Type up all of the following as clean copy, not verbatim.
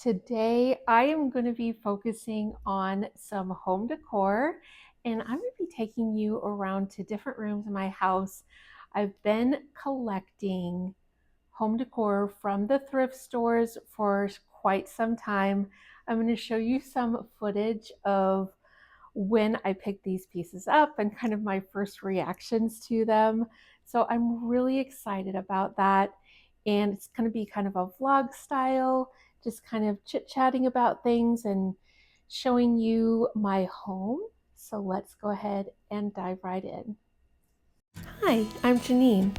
Today, I am going to be focusing on some home decor, and I'm going to be taking you around to different rooms in my house. I've been collecting home decor from the thrift stores for quite some time. I'm going to show you some footage of when I picked these pieces up and kind of my first reactions to them. So I'm really excited about that. And it's going to be kind of a vlog style, just kind of chit-chatting about things and showing you my home. So let's go ahead and dive right in. Hi, I'm Janine.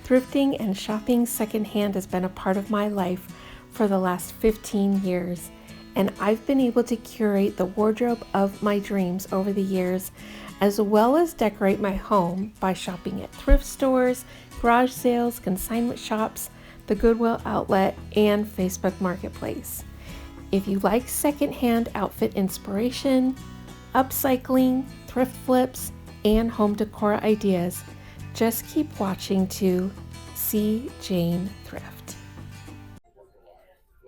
Thrifting and shopping secondhand has been a part of my life for the last 15 years, and I've been able to curate the wardrobe of my dreams over the years, as well as decorate my home by shopping at thrift stores, garage sales, consignment shops, the Goodwill outlet, and Facebook Marketplace. If you like secondhand outfit inspiration, upcycling, thrift flips, and home decor ideas, just keep watching to see Jane Thrift.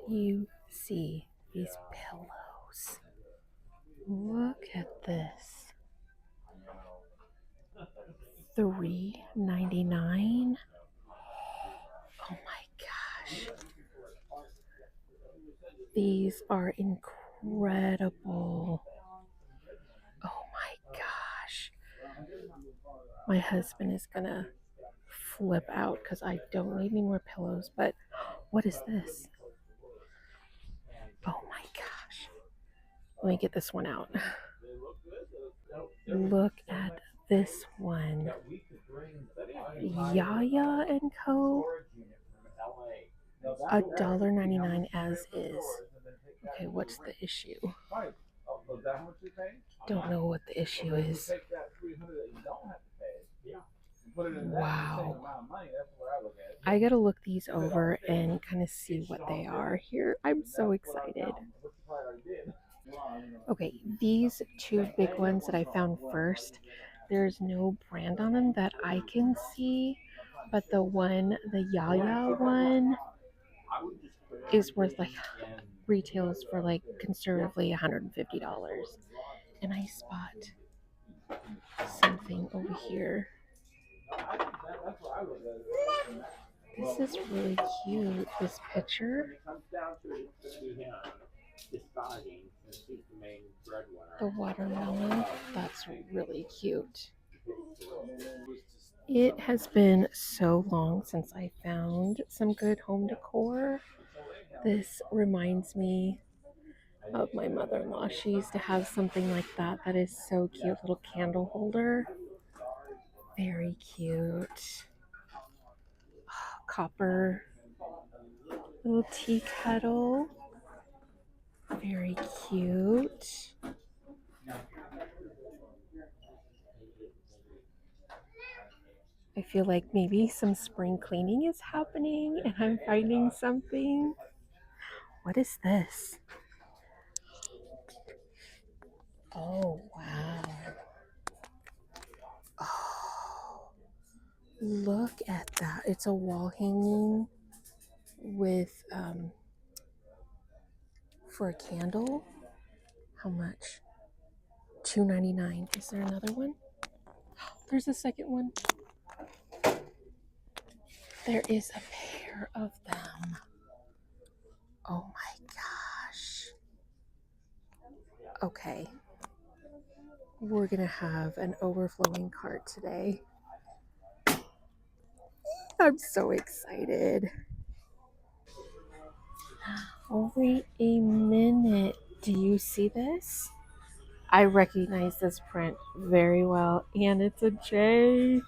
You see these pillows. Look at this. $3.99. Oh my gosh. These are incredible. Oh my gosh. My husband is gonna flip out because I don't need any more pillows, but what is this? Oh my gosh. Let me get this one out. Look at this one. Yaya and Co. $1.99 as is. Okay, what's the issue? Don't know what the issue is. Wow. I gotta look these over and kind of see what they are here. I'm so excited. Okay, these two big ones that I found first, there's no brand on them that I can see, but the Yaya one is worth like retails for like conservatively $150. And I spot something over here. This is really cute, this picture. The watermelon, that's really cute. It has been so long since I found some good home decor. This reminds me of my mother-in-law. She used to have something like that that is so cute, little candle holder. Very cute. Copper little tea kettle. Very cute. I feel like maybe some spring cleaning is happening and I'm finding something. What is this? Oh, wow. Oh, look at that. It's a wall hanging with, for a candle. How much? $2.99. Is there another one? There's a second one. There is a pair of them. Oh my gosh. Okay. We're gonna have an overflowing cart today. I'm so excited. Oh, wait a minute. Do you see this? I recognize this print very well, and it's a J.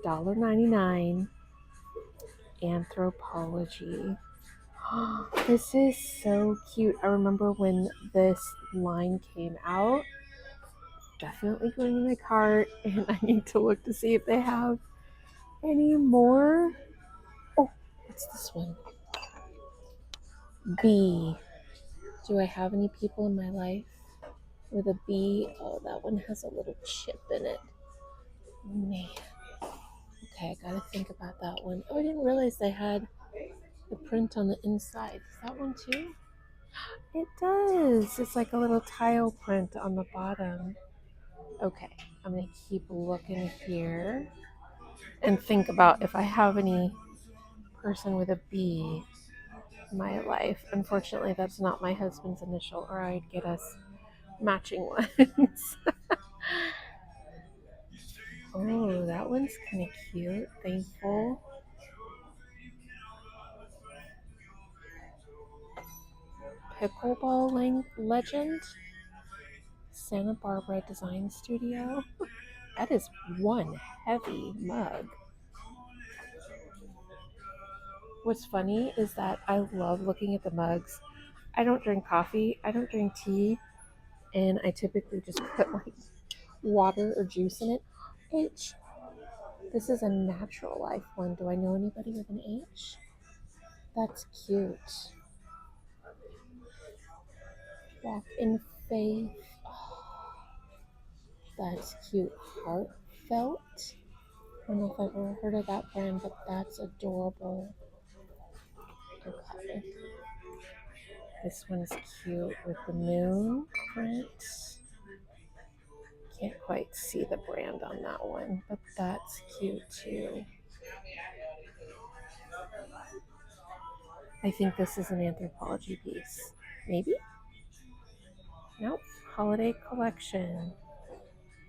$1.99. Anthropologie. This is so cute. I remember when this line came out. Definitely going in my cart, and I need to look to see if they have any more. Oh, what's this one? B. Do I have any people in my life with a B? Oh, that one has a little chip in it. Man. Okay, I gotta think about that one. Oh, I didn't realize they had the print on the inside. Is that one too? It does. It's like a little tile print on the bottom. Okay, I'm gonna keep looking here and think about if I have any person with a B in my life. Unfortunately, that's not my husband's initial, or I'd get us matching ones. Oh, that one's kind of cute. Thankful. Pickleball legend. Santa Barbara Design Studio. That is one heavy mug. What's funny is that I love looking at the mugs. I don't drink coffee, I don't drink tea, and I typically just put like water or juice in it. H. This is a natural life one. Do I know anybody with an H? That's cute. Walk in faith. Oh, that's cute. Heartfelt. I don't know if I've ever heard of that brand, but that's adorable. Okay. This one's cute with the moon print. Can't quite see the brand on that one, but that's cute too. I think this is an Anthropologie piece. Maybe? Nope. Holiday Collection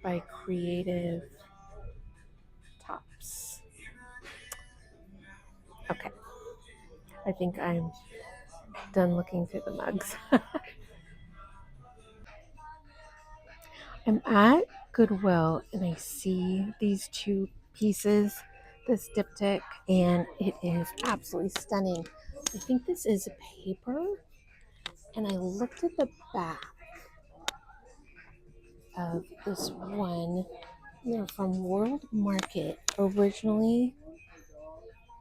by Creative Tops. Okay. I think I'm done looking through the mugs. I'm at Goodwill and I see these two pieces, this diptych, and it is absolutely stunning. I think this is paper, and I looked at the back of this one. They're from World Market, originally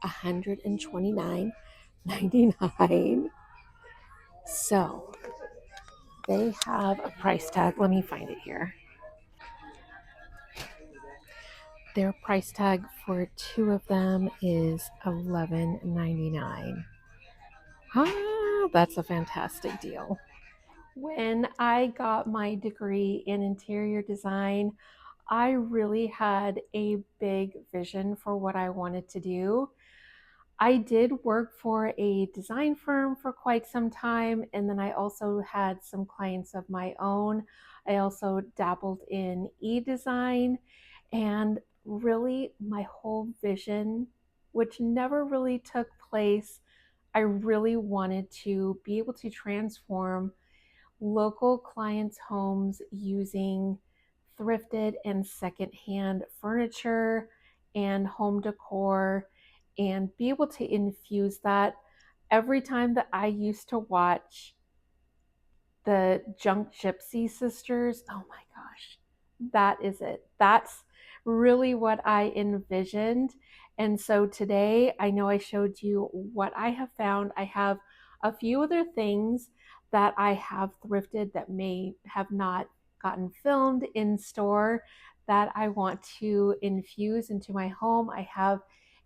$129.99. So they have a price tag. Let me find it here. Their price tag for two of them is $11.99. Ah, that's a fantastic deal. When I got my degree in interior design, I really had a big vision for what I wanted to do. I did work for a design firm for quite some time, and then I also had some clients of my own. I also dabbled in e-design, and really my whole vision, which never really took place, I really wanted to be able to transform local clients' homes using thrifted and secondhand furniture and home decor, and be able to infuse that. Every time that I used to watch the Junk Gypsy sisters, oh my gosh, that is it. That's really what I envisioned. And so today, I know I showed you what I have found. I have a few other things that I have thrifted that may have not gotten filmed in store that I want to infuse into my home. I have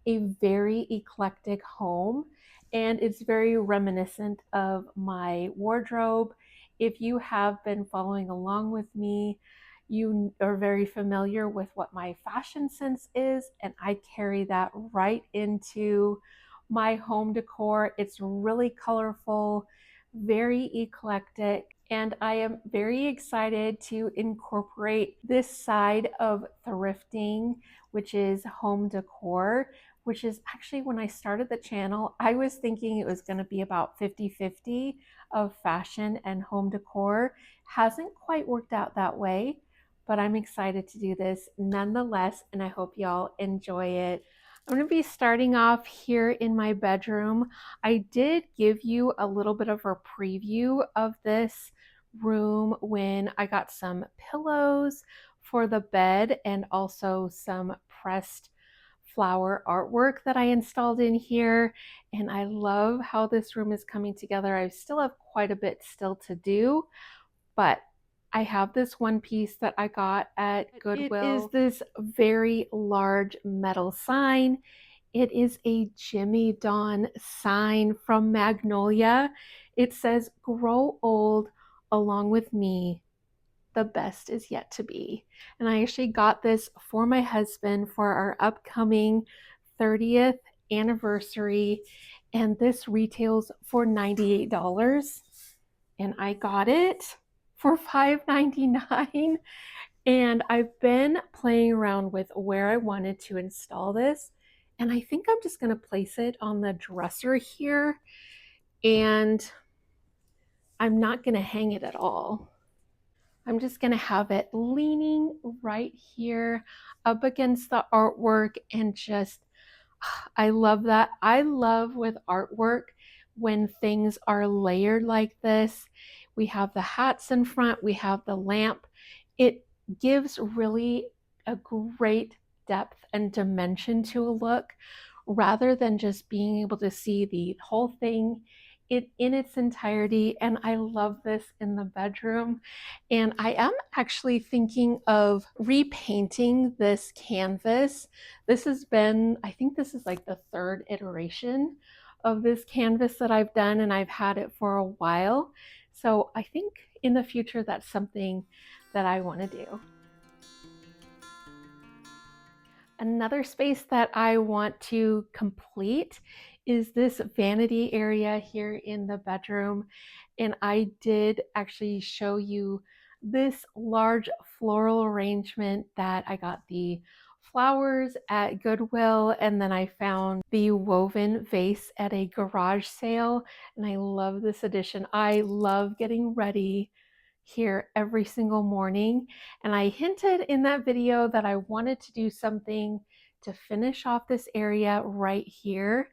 a very eclectic home, and it's very reminiscent of my wardrobe. If you have been following along with me, you are very familiar with what my fashion sense is, and I carry that right into my home decor. It's really colorful, very eclectic, and I am very excited to incorporate this side of thrifting, which is home decor, which is actually when I started the channel, I was thinking it was going to be about 50-50 of fashion and home decor. Hasn't quite worked out that way, but I'm excited to do this nonetheless, and I hope y'all enjoy it. I'm going to be starting off here in my bedroom. I did give you a little bit of a preview of this room when I got some pillows for the bed and also some pressed flower artwork that I installed in here, and I love how this room is coming together. I still have quite a bit still to do, but I have this one piece that I got at Goodwill. It is this very large metal sign. It is a Jimmy Dawn sign from Magnolia. It says, "Grow old along with me. The best is yet to be." And I actually got this for my husband for our upcoming 30th anniversary. And this retails for $98. And I got it for $5.99. And I've been playing around with where I wanted to install this. And I think I'm just going to place it on the dresser here. And I'm not going to hang it at all. I'm just going to have it leaning right here up against the artwork and just, I love that. I love with artwork when things are layered like this. We have the hats in front, we have the lamp. It gives really a great depth and dimension to a look rather than just being able to see the whole thing in its entirety. And I love this in the bedroom. And I am actually thinking of repainting this canvas. This has been, I think this is like the third iteration of this canvas that I've done, and I've had it for a while. So I think in the future that's something that I want to do. Another space that I want to complete is this vanity area here in the bedroom. And I did actually show you this large floral arrangement that I got the flowers at Goodwill, and then I found the woven vase at a garage sale. And I love this addition. I love getting ready here every single morning. And I hinted in that video that I wanted to do something to finish off this area right here.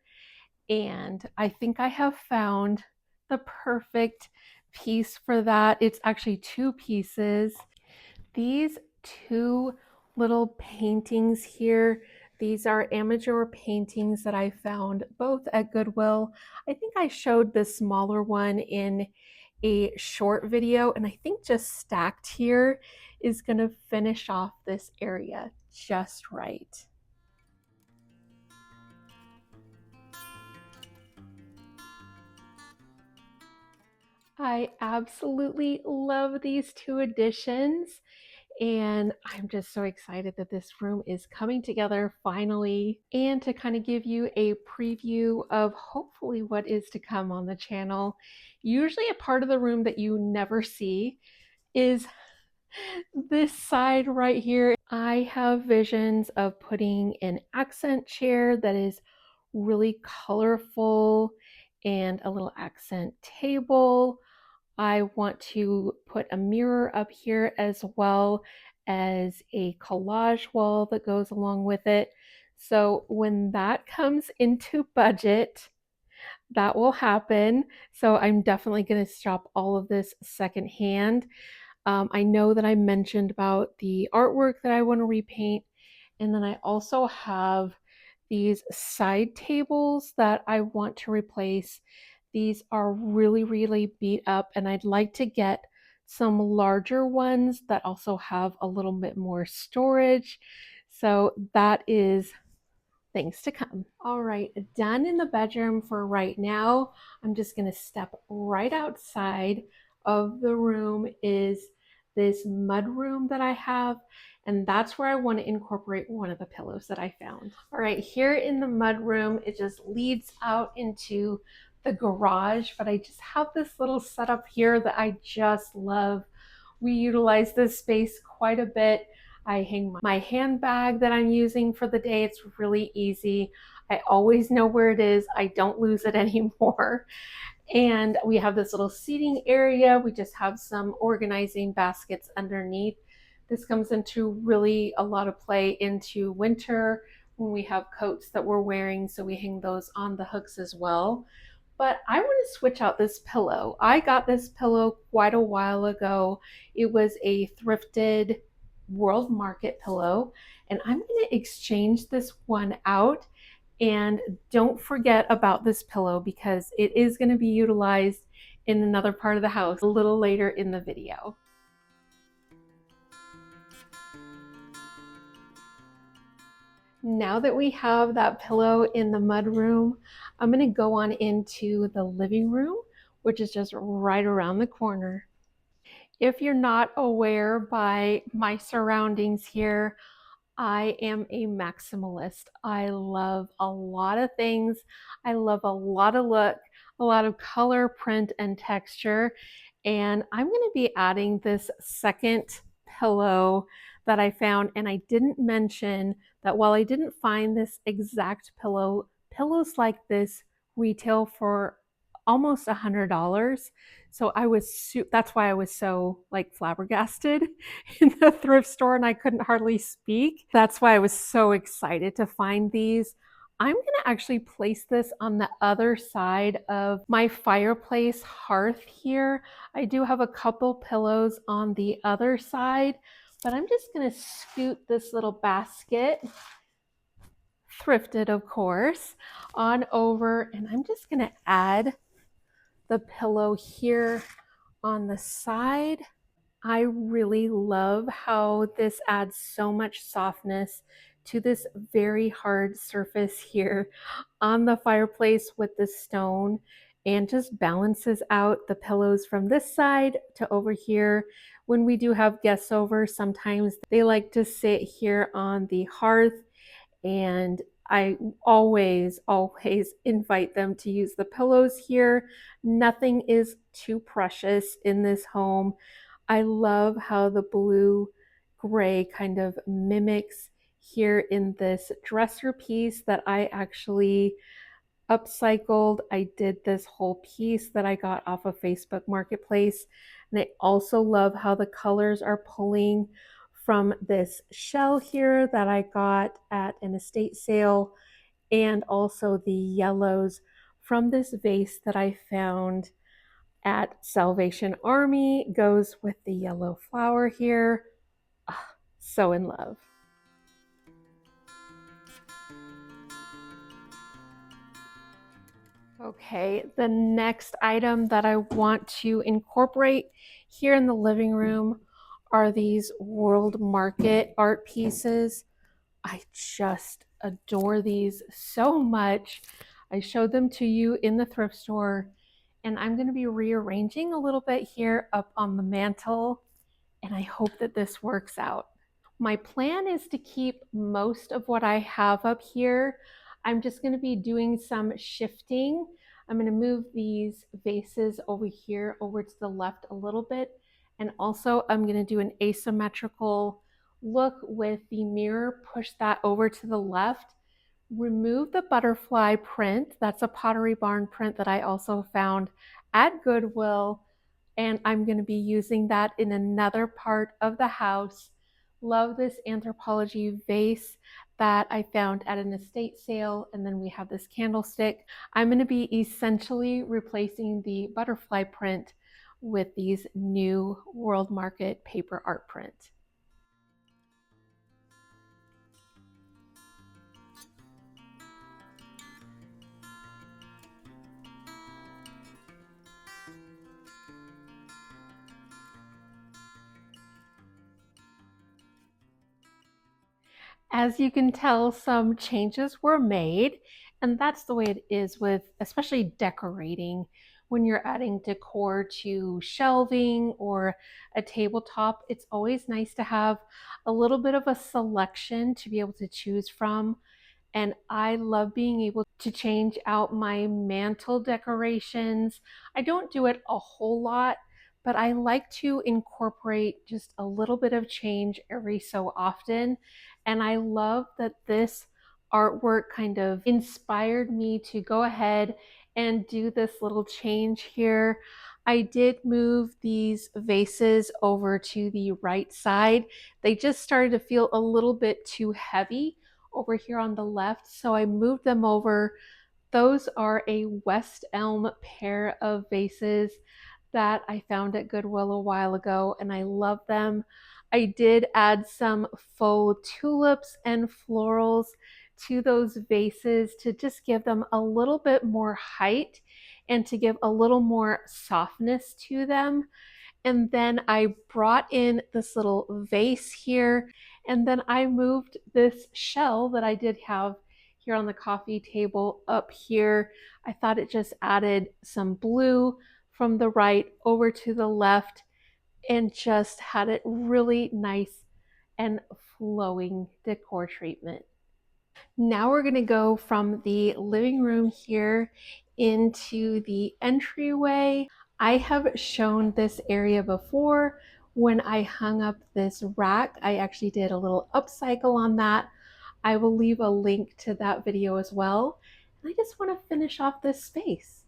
And I think I have found the perfect piece for that. It's actually two pieces. These two little paintings here, these are amateur paintings that I found both at Goodwill. I think I showed the smaller one in a short video, and I think just stacked here is going to finish off this area just right. I absolutely love these two additions. And I'm just so excited that this room is coming together finally. And to kind of give you a preview of hopefully what is to come on the channel, usually a part of the room that you never see is this side right here. I have visions of putting an accent chair that is really colorful and a little accent table. I want to put a mirror up here as well as a collage wall that goes along with it. So when that comes into budget, that will happen. So I'm definitely going to shop all of this secondhand. I know that I mentioned about the artwork that I want to repaint. And then I also have these side tables that I want to replace. These are really, really beat up, and I'd like to get some larger ones that also have a little bit more storage. So that is things to come. All right, done in the bedroom for right now. I'm just gonna step right outside of the room is this mud room that I have, and that's where I want to incorporate one of the pillows that I found. All right, here in the mud room, it just leads out into the garage, but I just have this little setup here that I just love. We utilize this space quite a bit. I hang my handbag that I'm using for the day. It's really easy. I always know where it is. I don't lose it anymore. And we have this little seating area. We just have some organizing baskets underneath. This comes into really a lot of play into winter when we have coats that we're wearing. So we hang those on the hooks as well. But I want to switch out this pillow. I got this pillow quite a while ago. It was a thrifted World Market pillow, and I'm going to exchange this one out. And don't forget about this pillow because it is going to be utilized in another part of the house a little later in the video. Now that we have that pillow in the mudroom, I'm going to go on into the living room, which is just right around the corner. If you're not aware by my surroundings here, I am a maximalist. I love a lot of things. I love a lot of look, a lot of color, print, and texture. And I'm going to be adding this second pillow that I found. And I didn't mention that while I didn't find this exact pillow, pillows like this retail for almost $100. So that's why I was so like flabbergasted in the thrift store and I couldn't hardly speak. That's why I was so excited to find these. I'm going to actually place this on the other side of my fireplace hearth here. I do have a couple pillows on the other side, but I'm just going to scoot this little basket, thrifted of course, on over, and I'm just going to add the pillow here on the side. I really love how this adds so much softness to this very hard surface here on the fireplace with the stone, and just balances out the pillows from this side to over here. When we do have guests over, sometimes they like to sit here on the hearth, and I always invite them to use the pillows here. Nothing is too precious in this home. I love how the blue gray kind of mimics here in this dresser piece that I actually upcycled. I did this whole piece that I got off of Facebook Marketplace. And I also love how the colors are pulling from this shell here that I got at an estate sale, and also the yellows from this vase that I found at Salvation Army goes with the yellow flower here. Ah, so in love. Okay, the next item that I want to incorporate here in the living room are these world market art pieces. I just adore these so much. I showed them to you in the thrift store, and I'm going to be rearranging a little bit here up on the mantle, and I hope that this works out. My plan is to keep most of what I have up here. I'm just going to be doing some shifting. I'm going to move these vases over here over to the left a little bit. And also I'm going to do an asymmetrical look with the mirror, push that over to the left, remove the butterfly print. That's a Pottery Barn print that I also found at Goodwill. And I'm going to be using that in another part of the house. Love this Anthropologie vase that I found at an estate sale. And then we have this candlestick. I'm going to be essentially replacing the butterfly print with these new World Market paper art print. As you can tell, some changes were made, and that's the way it is with especially decorating. When you're adding decor to shelving or a tabletop, it's always nice to have a little bit of a selection to be able to choose from. And I love being able to change out my mantle decorations. I don't do it a whole lot, but I like to incorporate just a little bit of change every so often. And I love that this artwork kind of inspired me to go ahead and do this little change here. I did move these vases over to the right side. They just started to feel a little bit too heavy over here on the left, so I moved them over. Those are a West Elm pair of vases that I found at Goodwill a while ago, and I love them. I did add some faux tulips and florals to those vases to just give them a little bit more height and to give a little more softness to them. And then I brought in this little vase here, and then I moved this shell that I did have here on the coffee table up here. I thought it just added some blue from the right over to the left and just had it really nice and flowing decor treatment. Now we're going to go from the living room here into the entryway. I have shown this area before when I hung up this rack. I actually did a little upcycle on that. I will leave a link to that video as well. And I just want to finish off this space.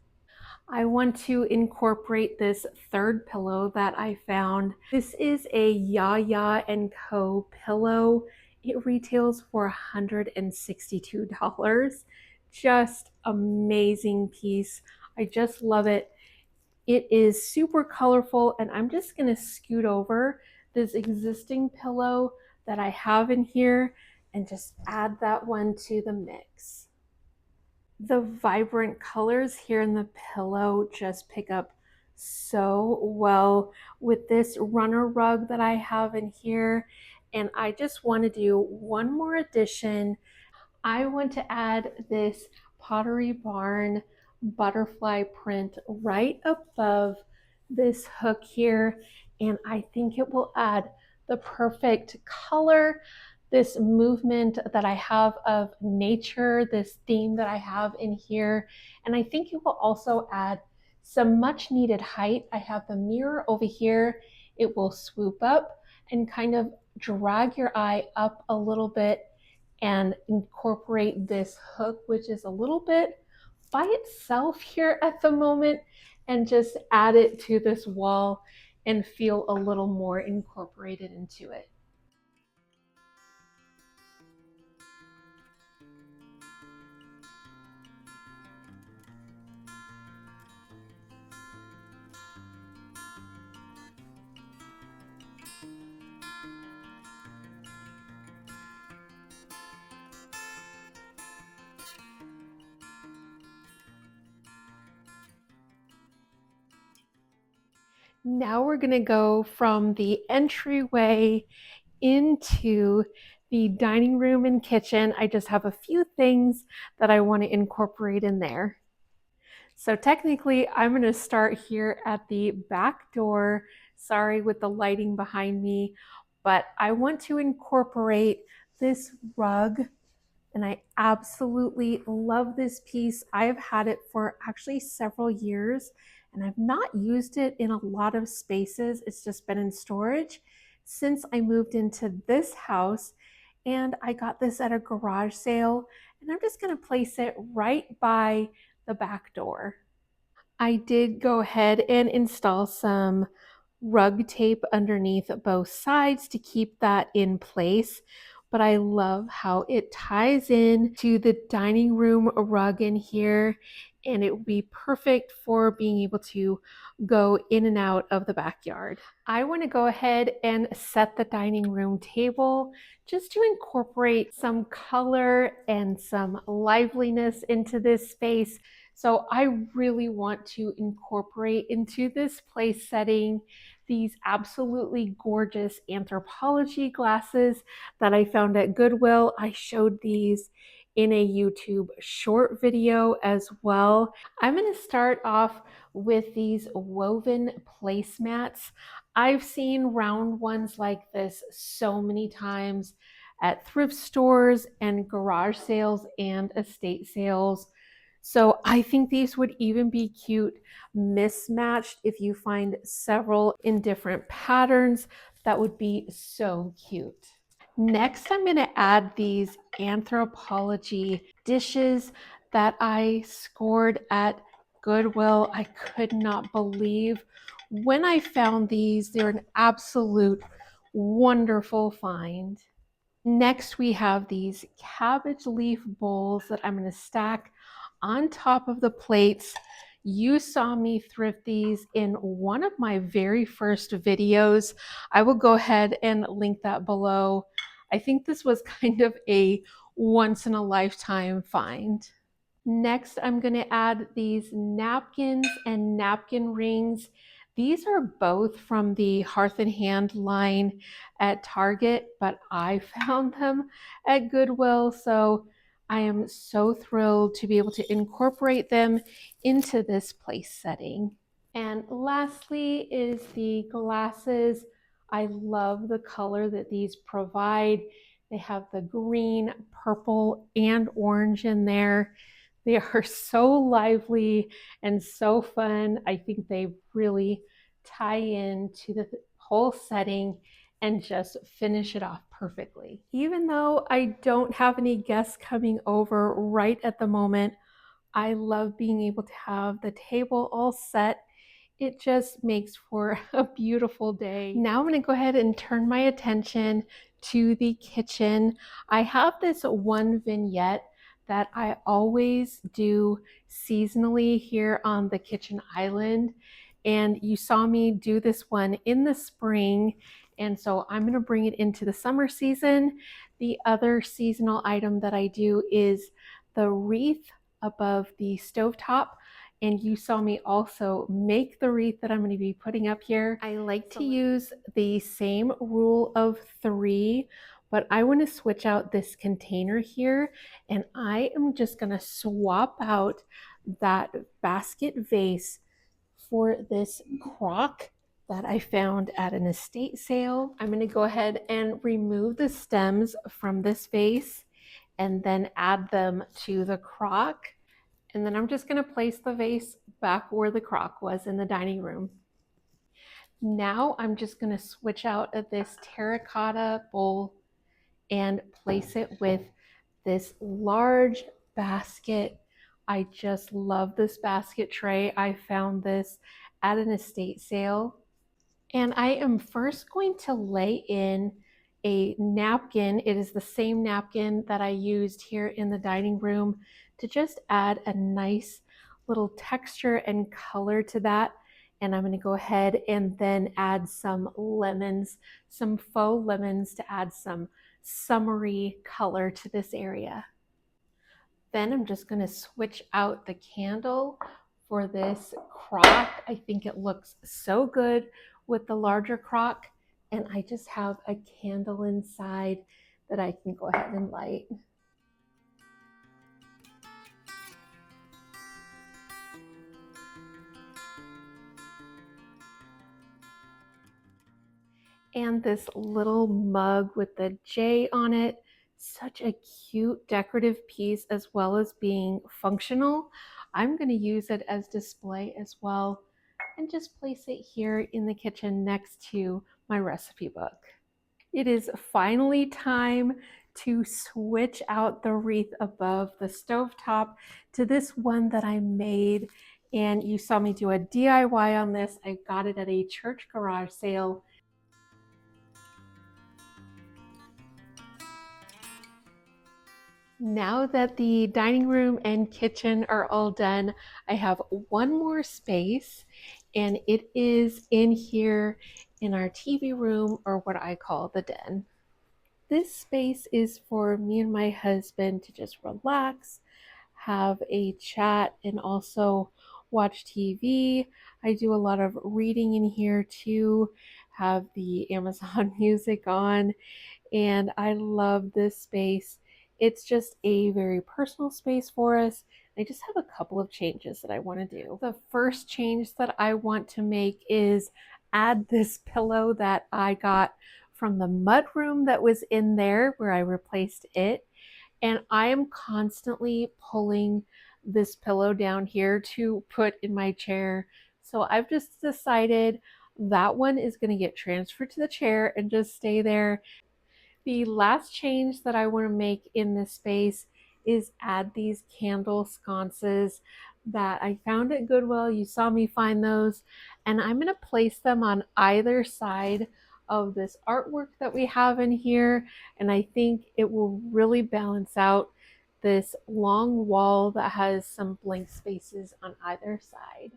I want to incorporate this third pillow that I found. This is a Yaya & Co pillow. It retails for $162. Just amazing piece. I just love it. It is super colorful, and I'm just going to scoot over this existing pillow that I have in here and just add that one to the mix. The vibrant colors here in the pillow just pick up so well with this runner rug that I have in here. And I just want to do one more addition. I want to add this Pottery Barn butterfly print right above this hook here, and I think it will add the perfect color, this movement that I have of nature, this theme that I have in here, and I think it will also add some much needed height. I have the mirror over here. It will swoop up and kind of drag your eye up a little bit and incorporate this hook, which is a little bit by itself here at the moment, and just add it to this wall and feel a little more incorporated into it. Now we're going to go from the entryway into the dining room and kitchen. I just have a few things that I want to incorporate in there. So technically, I'm going to start here at the back door. Sorry with the lighting behind me, but I want to incorporate this rug, and I absolutely love this piece. I've had it for actually several years, and I've not used it in a lot of spaces. It's just been in storage since I moved into this house, and I got this at a garage sale, and I'm just going to place it right by the back door. I did go ahead and install some rug tape underneath both sides to keep that in place, but I love how it ties in to the dining room rug in here, and it would be perfect for being able to go in and out of the backyard. I want to go ahead and set the dining room table just to incorporate some color and some liveliness into this space. So I really want to incorporate into this place setting these absolutely gorgeous Anthropologie glasses that I found at Goodwill. I showed these in a YouTube short video as well. I'm going to start off with these woven placemats. I've seen round ones like this so many times at thrift stores and garage sales and estate sales. So I think these would even be cute mismatched if you find several in different patterns. That would be so cute. Next, I'm going to add these Anthropologie dishes that I scored at Goodwill. I could not believe when I found these. They're an absolute wonderful find. Next, we have these cabbage leaf bowls that I'm going to stack on top of the plates. You saw me thrift these in one of my very first videos. I will go ahead and link that below. I think this was kind of a once in a lifetime find. Next, I'm going to add these napkins and napkin rings. These are both from the Hearth and Hand line at Target, but I found them at Goodwill. So I am so thrilled to be able to incorporate them into this place setting. And lastly is the glasses. I love the color that these provide. They have the green, purple, and orange in there. They are so lively and so fun. I think they really tie in to the whole setting and just finish it off perfectly. Even though I don't have any guests coming over right at the moment, I love being able to have the table all set. It just makes for a beautiful day. Now I'm going to go ahead and turn my attention to the kitchen. I have this one vignette that I always do seasonally here on the kitchen island. And you saw me do this one in the spring. And so I'm going to bring it into the summer season. The other seasonal item that I do is the wreath above the stovetop. And you saw me also make the wreath that I'm going to be putting up here. I like to use the same rule of 3, but I want to switch out this container here, and I am just going to swap out that basket vase for this crock that I found at an estate sale. I'm going to go ahead and remove the stems from this vase and then add them to the crock. And then I'm just going to place the vase back where the crock was in the dining room. Now I'm just going to switch out of this terracotta bowl and place it with this large basket. I just love this basket tray. I found this at an estate sale. And I am first going to lay in a napkin. It is the same napkin that I used here in the dining room to just add a nice little texture and color to that. And I'm going to go ahead and then add some lemons, some faux lemons to add some summery color to this area. Then I'm just going to switch out the candle for this crock. I think it looks so good with the larger crock, and I just have a candle inside that I can go ahead and light. And this little mug with the J on it, such a cute decorative piece as well as being functional. I'm going to use it as display as well and just place it here in the kitchen next to my recipe book. It is finally time to switch out the wreath above the stovetop to this one that I made. And you saw me do a DIY on this. I got it at a church garage sale. Now that the dining room and kitchen are all done, I have one more space, and it is in here in our TV room, or what I call the den. This space is for me and my husband to just relax, have a chat, and also watch TV. I do a lot of reading in here too, have the Amazon music on, and I love this space. It's just a very personal space for us. I just have a couple of changes that I want to do. The first change that I want to make is add this pillow that I got from the mudroom that was in there where I replaced it. And I am constantly pulling this pillow down here to put in my chair. So I've just decided that one is going to get transferred to the chair and just stay there. The last change that I want to make in this space is add these candle sconces that I found at Goodwill. You saw me find those, and I'm going to place them on either side of this artwork that we have in here, and I think it will really balance out this long wall that has some blank spaces on either side.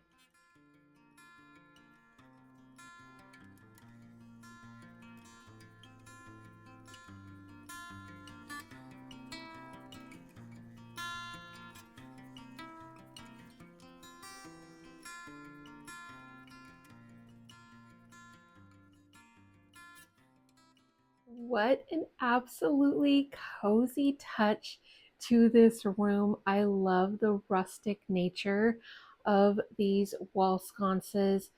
What an absolutely cozy touch to this room. I love the rustic nature of these wall sconces.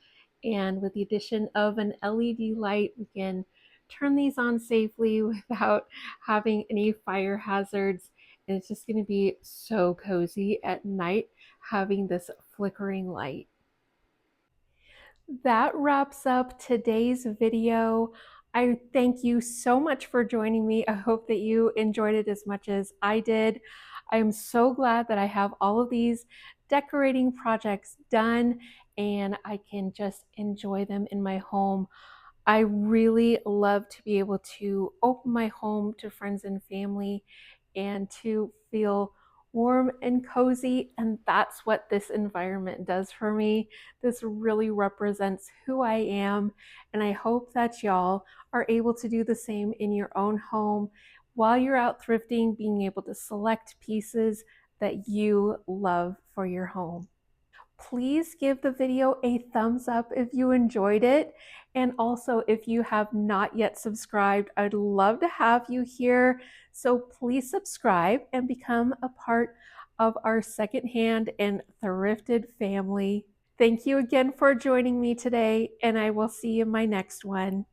And with the addition of an LED light, we can turn these on safely without having any fire hazards. And it's just going to be so cozy at night having this flickering light. That wraps up today's video. I thank you so much for joining me. I hope that you enjoyed it as much as I did. I'm so glad that I have all of these decorating projects done and I can just enjoy them in my home. I really love to be able to open my home to friends and family and to feel warm and cozy. And that's what this environment does for me. This really represents who I am. And I hope that y'all are able to do the same in your own home while you're out thrifting, being able to select pieces that you love for your home. Please give the video a thumbs up if you enjoyed it. And also, if you have not yet subscribed, I'd love to have you here. So please subscribe and become a part of our secondhand and thrifted family. Thank you again for joining me today, and I will see you in my next one.